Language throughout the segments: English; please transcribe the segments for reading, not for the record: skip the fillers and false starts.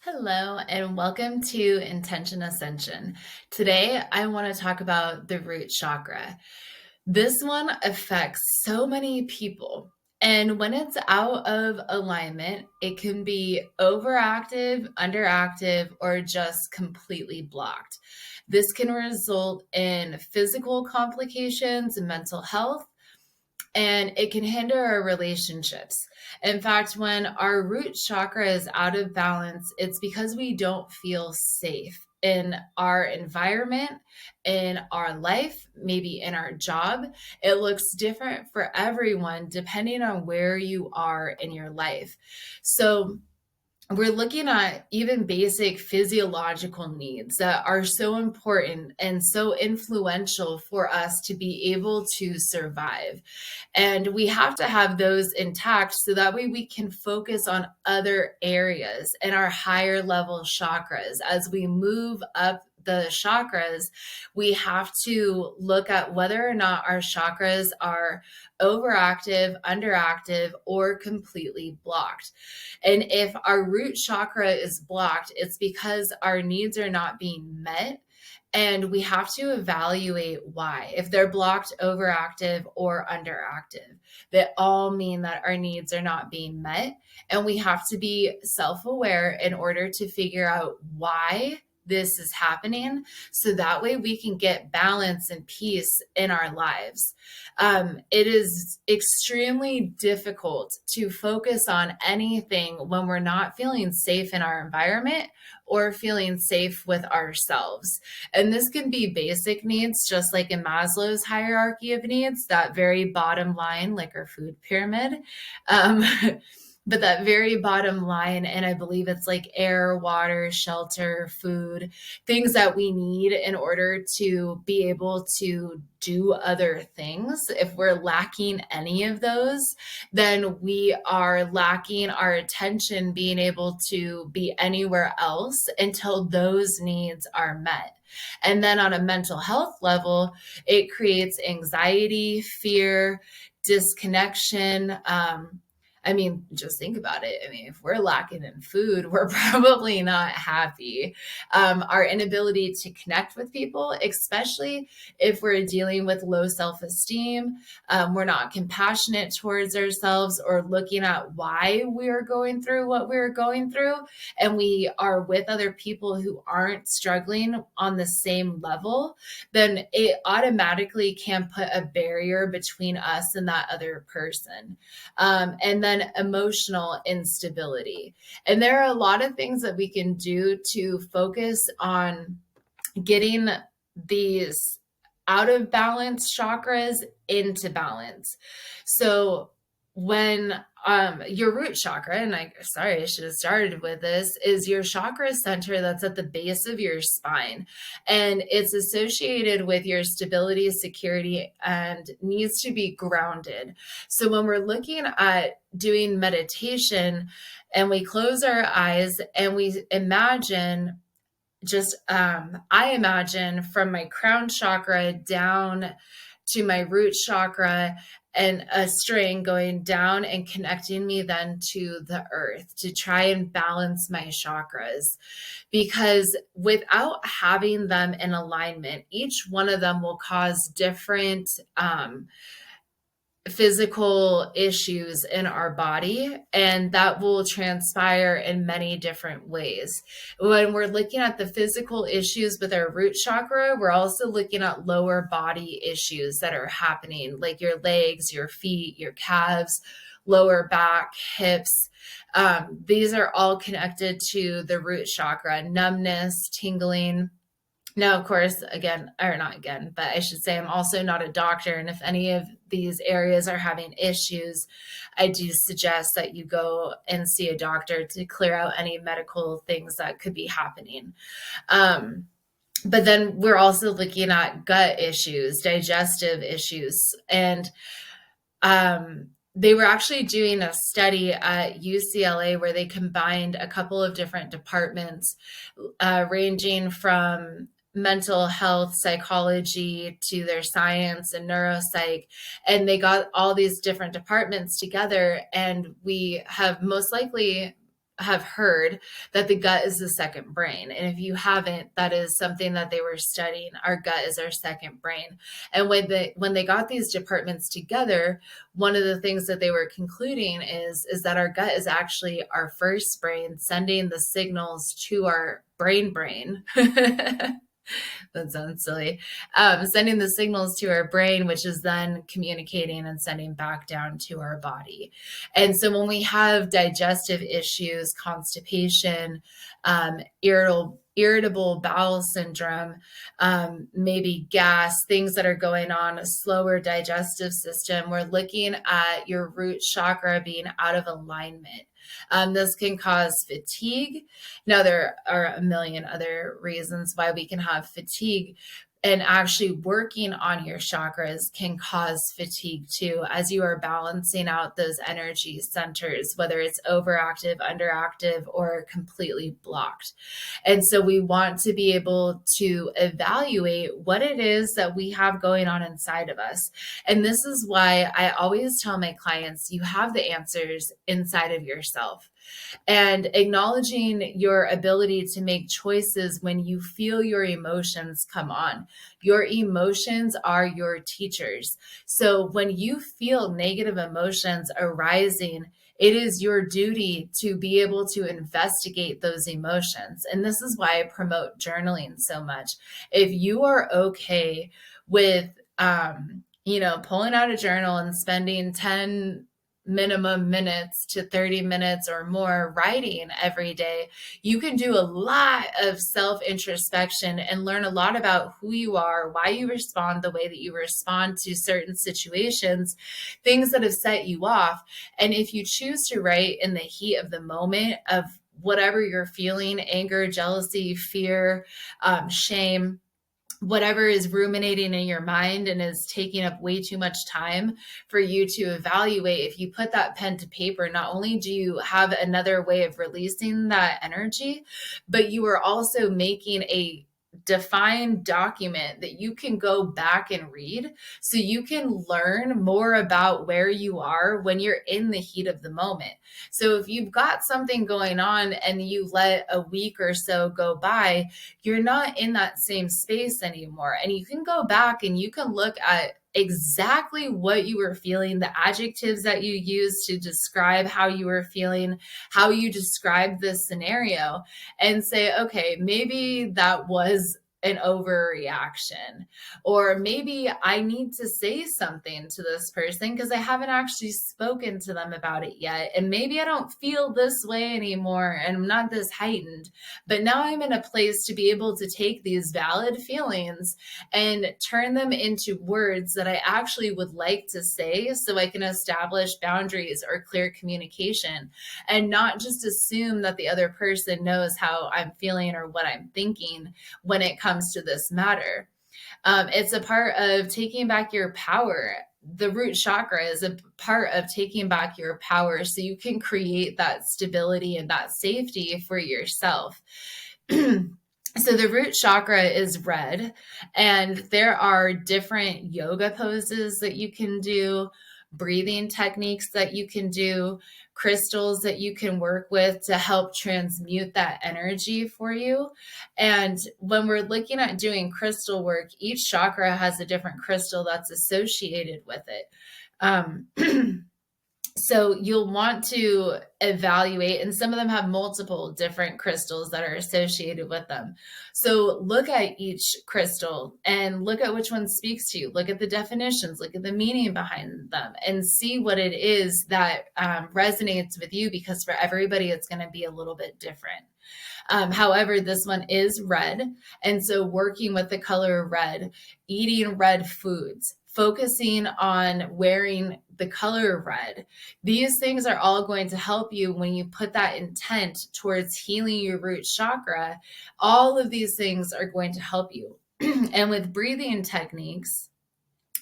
Hello, and welcome to Intention Ascension. Today, I want to talk about the root chakra. This one affects so many people. And when it's out of alignment, it can be overactive, underactive, or just completely blocked. This can result in physical complications and mental health, and it can hinder our relationships. In fact, when our root chakra is out of balance, it's because we don't feel safe in our environment, in our life, maybe in our job. It looks different for everyone depending on where you are in your life. So, we're looking at even basic physiological needs that are so important and so influential for us to be able to survive. And we have to have those intact so that way we can focus on other areas and our higher level chakras. As we move up the chakras, we have to look at whether or not our chakras are overactive, underactive, or completely blocked. And if our root chakra is blocked, it's because our needs are not being met. And we have to evaluate why. If they're blocked, overactive, or underactive, that all mean that our needs are not being met. And we have to be self aware in order to figure out why this is happening, so that way we can get balance and peace in our lives. It is extremely difficult to focus on anything when we're not feeling safe in our environment or feeling safe with ourselves. And this can be basic needs, just like in Maslow's hierarchy of needs, that very bottom line, like our food pyramid. Um, but that very bottom line, and I believe it's like air, water, shelter, food, things that we need in order to be able to do other things. If we're lacking any of those, then we are lacking our attention being able to be anywhere else until those needs are met. And then on a mental health level, it creates anxiety, fear, disconnection. Just think about it. If we're lacking in food, we're probably not happy. Our inability to connect with people, especially if we're dealing with low self-esteem, we're not compassionate towards ourselves or looking at why we're going through what we're going through, and we are with other people who aren't struggling on the same level, then it automatically can put a barrier between us and that other person. And then emotional instability. And there are a lot of things that we can do to focus on getting these out of balance chakras into balance. So when your root chakra, and I should have started with this, is your chakra center that's at the base of your spine, and it's associated with your stability, security, and needs to be grounded. So when we're looking at doing meditation and we close our eyes and we imagine I imagine from my crown chakra down to my root chakra and a string going down and connecting me then to the earth to try and balance my chakras. Because without having them in alignment, each one of them will cause different physical issues in our body, and that will transpire in many different ways. When we're looking at the physical issues with our root chakra, we're also looking at lower body issues that are happening, like your legs, your feet, your calves, lower back, hips. These are all connected to the root chakra: numbness, tingling. Now, of course, but I should say I'm also not a doctor. And if any of these areas are having issues, I do suggest that you go and see a doctor to clear out any medical things that could be happening. But then we're also looking at gut issues, digestive issues. And they were actually doing a study at UCLA where they combined a couple of different departments, ranging from mental health, psychology, to their science and neuropsych. And they got all these different departments together, and we have most likely have heard that the gut is the second brain. And if you haven't, that is something that they were studying. Our gut is our second brain. And when they got these departments together, one of the things that they were concluding is that our gut is actually our first brain, sending the signals to our brain. That sounds silly. Sending the signals to our brain, which is then communicating and sending back down to our body. And so when we have digestive issues, constipation, irritable bowel syndrome, maybe gas, things that are going on, a slower digestive system, we're looking at your root chakra being out of alignment. This can cause fatigue. Now, there are a million other reasons why we can have fatigue, and actually working on your chakras can cause fatigue too, as you are balancing out those energy centers, whether it's overactive, underactive, or completely blocked. And so we want to be able to evaluate what it is that we have going on inside of us. And this is why I always tell my clients, you have the answers inside of yourself. And acknowledging your ability to make choices when you feel your emotions come on. Your emotions are your teachers. So when you feel negative emotions arising, it is your duty to be able to investigate those emotions. And this is why I promote journaling so much. If you are okay with, pulling out a journal and spending 10 minimum minutes to 30 minutes or more writing every day, you can do a lot of self-introspection and learn a lot about who you are, why you respond the way that you respond to certain situations, things that have set you off. And if you choose to write in the heat of the moment of whatever you're feeling, anger, jealousy, fear, shame, whatever is ruminating in your mind and is taking up way too much time for you to evaluate, if you put that pen to paper, not only do you have another way of releasing that energy, but you are also making a defined document that you can go back and read, so you can learn more about where you are when you're in the heat of the moment. So if you've got something going on and you let a week or so go by, you're not in that same space anymore. And you can go back and you can look at exactly what you were feeling, the adjectives that you used to describe how you were feeling, how you described this scenario, and say, okay, maybe that was an overreaction, or maybe I need to say something to this person because I haven't actually spoken to them about it yet. And maybe I don't feel this way anymore and I'm not this heightened, but now I'm in a place to be able to take these valid feelings and turn them into words that I actually would like to say, so I can establish boundaries or clear communication, and not just assume that the other person knows how I'm feeling or what I'm thinking when it comes to this matter. It's a part of taking back your power. The root chakra is a part of taking back your power so you can create that stability and that safety for yourself. So the root chakra is red, and there are different yoga poses that you can do, breathing techniques that you can do, crystals that you can work with to help transmute that energy for you. And when we're looking at doing crystal work, each chakra has a different crystal that's associated with it. So you'll want to evaluate, and some of them have multiple different crystals that are associated with them. So look at each crystal and look at which one speaks to you. Look at the definitions, look at the meaning behind them, and see what it is that resonates with you, because for everybody, it's going to be a little bit different. However, this one is red. And so working with the color red, eating red foods, focusing on wearing the color red. These things are all going to help you when you put that intent towards healing your root chakra. All of these things are going to help you. And with breathing techniques,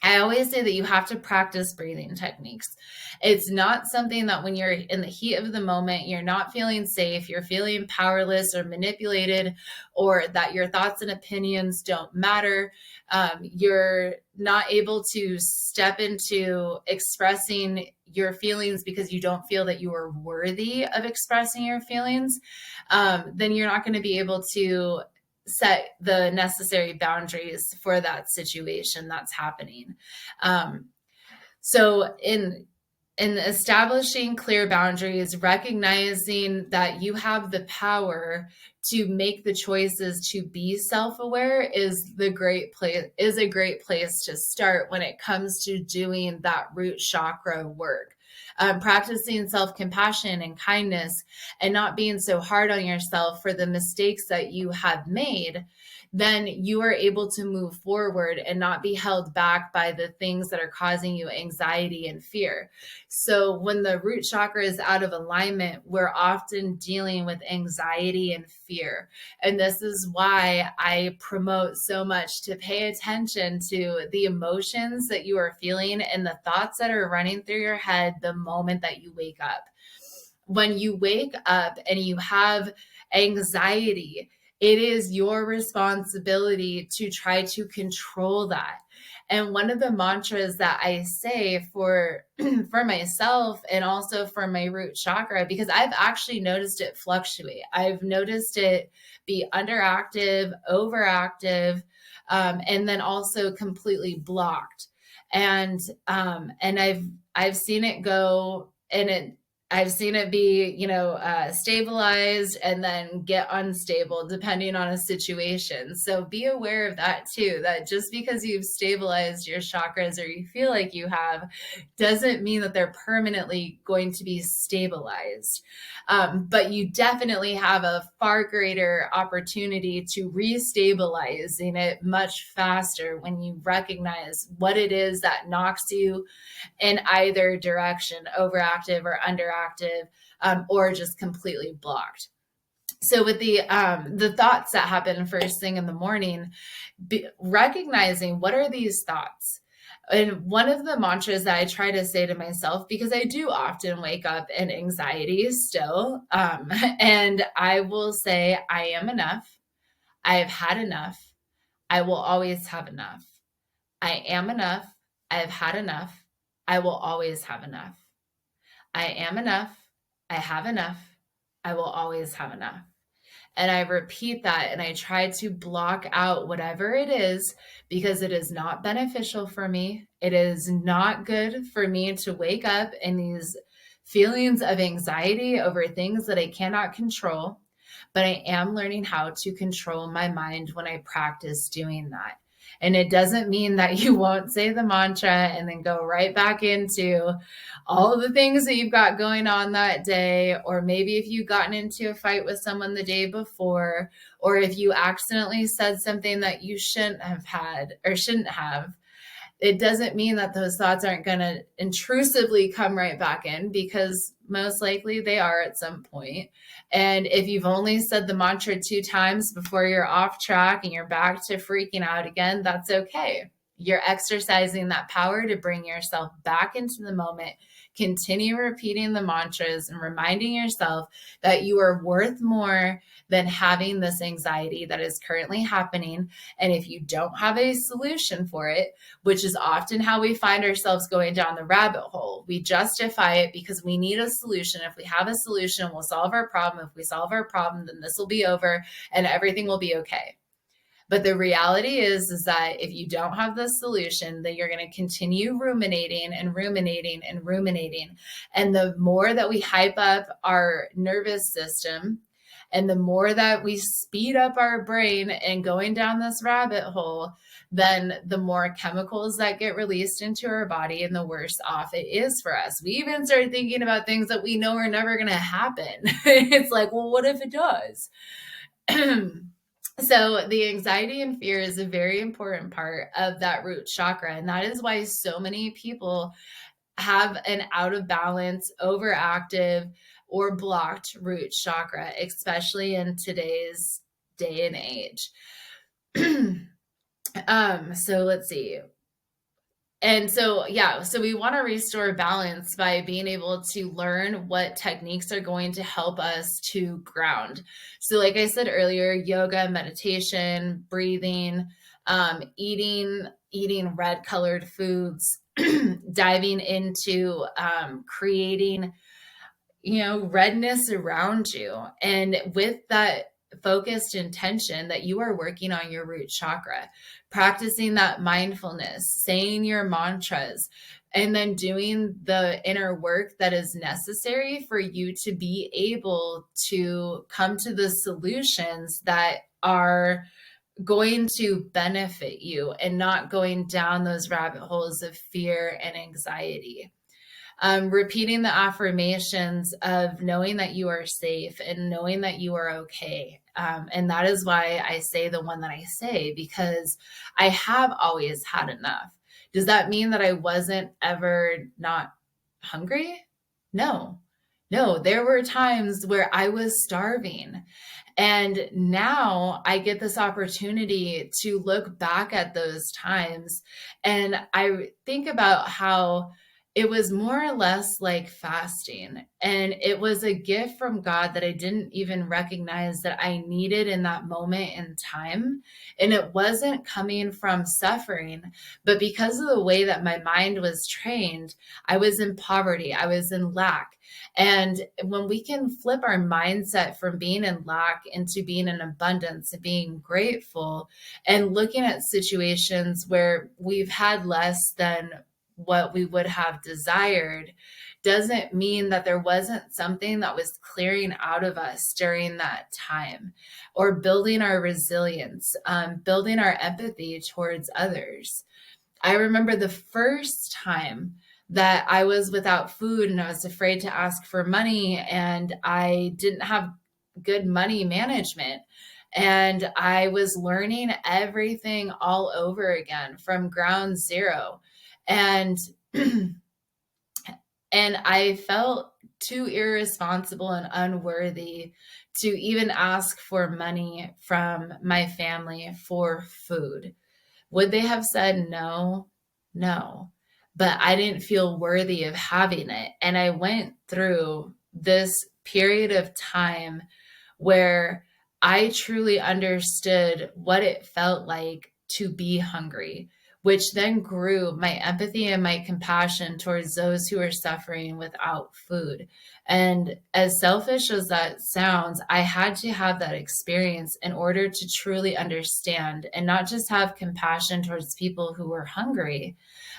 I always say that you have to practice breathing techniques. It's not something that when you're in the heat of the moment, you're not feeling safe, you're feeling powerless or manipulated, or that your thoughts and opinions don't matter. You're not able to step into expressing your feelings because you don't feel that you are worthy of expressing your feelings. Then you're not going to be able to set the necessary boundaries for that situation that's happening. Um, so in establishing clear boundaries, recognizing that you have the power to make the choices to be self-aware is a great place to start when it comes to doing that root chakra work. Practicing self-compassion and kindness and not being so hard on yourself for the mistakes that you have made, then you are able to move forward and not be held back by the things that are causing you anxiety and fear. So when the root chakra is out of alignment, we're often dealing with anxiety and fear. And this is why I promote so much to pay attention to the emotions that you are feeling and the thoughts that are running through your head the moment that you wake up. When you wake up and you have anxiety, it is your responsibility to try to control that. And one of the mantras that I say for for myself and also for my root chakra, because I've actually noticed it fluctuate. I've noticed it be underactive, overactive, and then also completely blocked. And I've seen it go and I've seen it be, stabilized and then get unstable depending on a situation. So be aware of that too, that just because you've stabilized your chakras or you feel like you have, doesn't mean that they're permanently going to be stabilized. But you definitely have a far greater opportunity to restabilizing it much faster when you recognize what it is that knocks you in either direction, overactive or underactive, or just completely blocked. So with the thoughts that happen first thing in the morning, recognizing what are these thoughts. And one of the mantras that I try to say to myself, because I do often wake up in anxiety still, and I will say, I am enough. I have had enough. I will always have enough. I am enough. I have had enough. I will always have enough. I am enough. I have enough. I will always have enough. And I repeat that and I try to block out whatever it is because it is not beneficial for me. It is not good for me to wake up in these feelings of anxiety over things that I cannot control. But I am learning how to control my mind when I practice doing that. And it doesn't mean that you won't say the mantra and then go right back into all of the things that you've got going on that day. Or maybe if you've gotten into a fight with someone the day before, or if you accidentally said something that you shouldn't have had or shouldn't have, it doesn't mean that those thoughts aren't going to intrusively come right back in, because most likely they are at some point. And if you've only said the mantra 2 times before you're off track and you're back to freaking out again, that's okay. You're exercising that power to bring yourself back into the moment. Continue repeating the mantras and reminding yourself that you are worth more than having this anxiety that is currently happening. And if you don't have a solution for it, which is often how we find ourselves going down the rabbit hole, we justify it because we need a solution. If we have a solution, we'll solve our problem. If we solve our problem, then this will be over and everything will be okay. But the reality is that if you don't have the solution, then you're going to continue ruminating and ruminating and ruminating. And the more that we hype up our nervous system, and the more that we speed up our brain and going down this rabbit hole, then the more chemicals that get released into our body and the worse off it is for us. We even start thinking about things that we know are never going to happen. It's like, well, what if it does? So the anxiety and fear is a very important part of that root chakra. And that is why so many people have an out of balance, overactive, or blocked root chakra, especially in today's day and age. So let's see. And so, yeah, so we want to restore balance by being able to learn what techniques are going to help us to ground. So, like I said earlier, yoga, meditation, breathing, eating red colored foods, diving into creating redness around you. And with that focused intention that you are working on your root chakra, practicing that mindfulness, saying your mantras, and then doing the inner work that is necessary for you to be able to come to the solutions that are going to benefit you and not going down those rabbit holes of fear and anxiety. Repeating the affirmations of knowing that you are safe and knowing that you are okay. And that is why I say the one that I say, because I have always had enough. Does that mean that I wasn't ever not hungry? No, no, there were times where I was starving. And now I get this opportunity to look back at those times. And I think about how it was more or less like fasting. And it was a gift from God that I didn't even recognize that I needed in that moment in time. And it wasn't coming from suffering, but because of the way that my mind was trained, I was in poverty, I was in lack. And when we can flip our mindset from being in lack into being in abundance and being grateful and looking at situations where we've had less than what we would have desired, doesn't mean that there wasn't something that was clearing out of us during that time, or building our resilience, building our empathy towards others. I remember the first time that I was without food and I was afraid to ask for money, and I didn't have good money management. And I was learning everything all over again from ground zero. And and I felt too irresponsible and unworthy to even ask for money from my family for food. Would they have said no? No. But I didn't feel worthy of having it. And I went through this period of time where I truly understood what it felt like to be hungry, which then grew my empathy and my compassion towards those who are suffering without food. And as selfish as that sounds, I had to have that experience in order to truly understand and not just have compassion towards people who were hungry,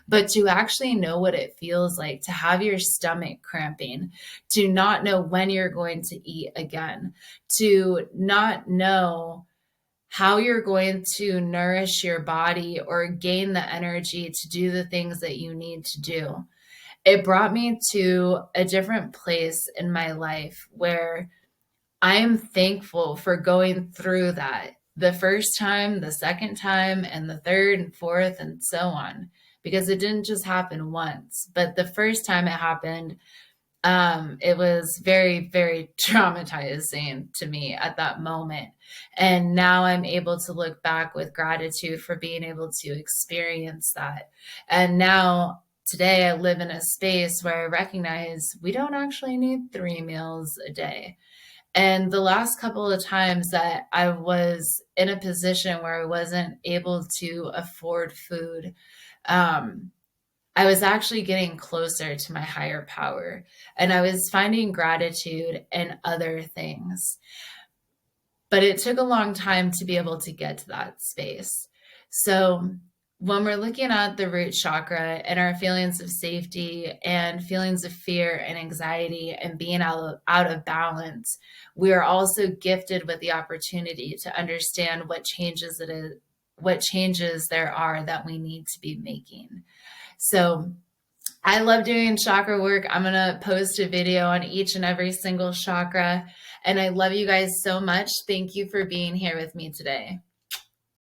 but to actually know what it feels like to have your stomach cramping, to not know when you're going to eat again, to not know how you're going to nourish your body or gain the energy to do the things that you need to do. It brought me to a different place in my life where I am thankful for going through that the first time, the second time, and the third and fourth, and so on, because it didn't just happen once. But the first time it happened, it was very, very traumatizing to me at that moment. And now I'm able to look back with gratitude for being able to experience that. And now today I live in a space where I recognize we don't actually need 3 meals a day. And the last couple of times that I was in a position where I wasn't able to afford food, I was actually getting closer to my higher power, and I was finding gratitude in other things. But it took a long time to be able to get to that space. So when we're looking at the root chakra and our feelings of safety and feelings of fear and anxiety and being out of balance, we are also gifted with the opportunity to understand what changes there are that we need to be making. So I love doing chakra work. I'm going to post a video on each and every single chakra. And I love you guys so much. Thank you for being here with me today.